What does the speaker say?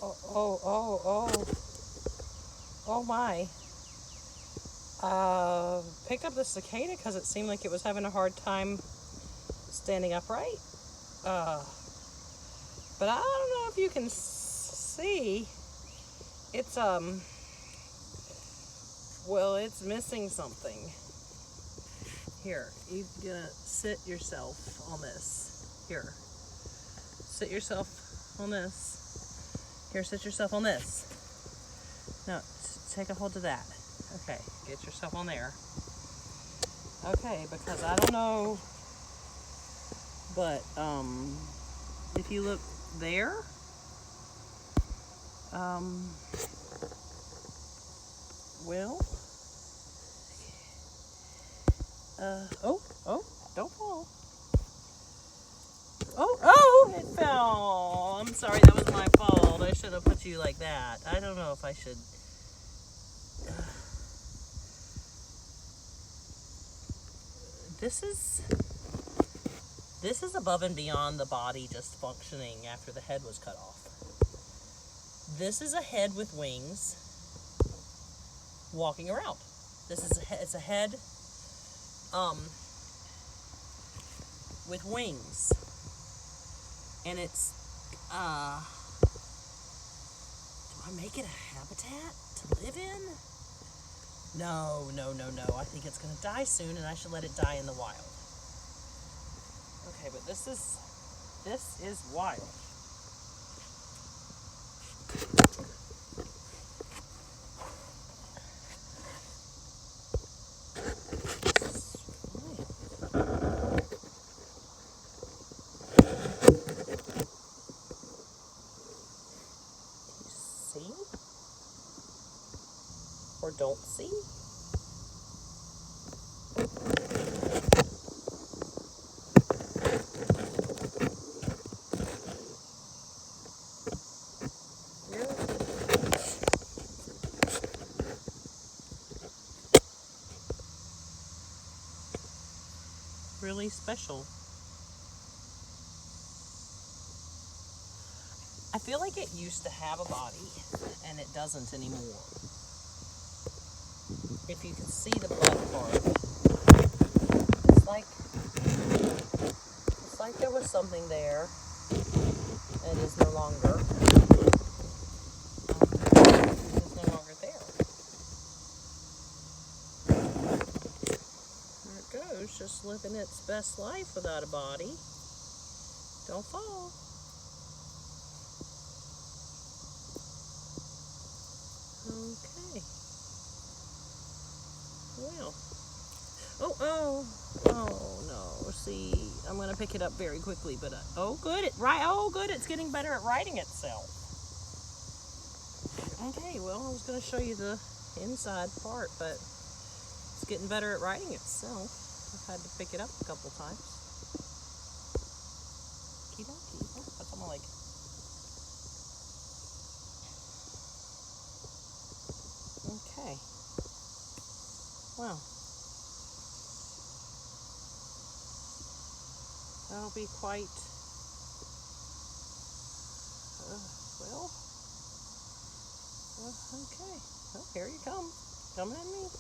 Oh, oh, oh, oh. Oh my. Picked up the cicada because it seemed like it was having a hard time standing upright. Uh, but I don't know if you can see. It's, well, it's missing something. Here, you're gonna sit yourself on this. Here. Sit yourself on this. Here, sit yourself on this. No, take a hold of that. Okay, get yourself on there. Okay, because I don't know, but if you look there, well, oh, don't fall. Oh, it fell. I'm sorry, that was my fault. I should have put you like that. I don't know if I should. This is above and beyond the body just functioning after the head was cut off. This is a head with wings walking around. It's a head with wings. And it's do I make it a habitat to live in? No. I think it's gonna die soon and I should let it die in the wild. Okay, but this is wild. See? Or don't see? Really special. I feel like it used to have a body and it doesn't anymore. If you can see the butt part, it's like there was something there and it is no longer. It is no longer there. There it goes, just living its best life without a body. Don't fall. Okay. Well. Oh no. See, I'm gonna pick it up very quickly, but good. It's getting better at righting itself. Okay. Well, I was gonna show you the inside part, but it's getting better at righting itself. I've had to pick it up a couple times. Keep on. That's on my leg. Okay. Well. That'll be quite, okay. Well, here you come. Coming at me.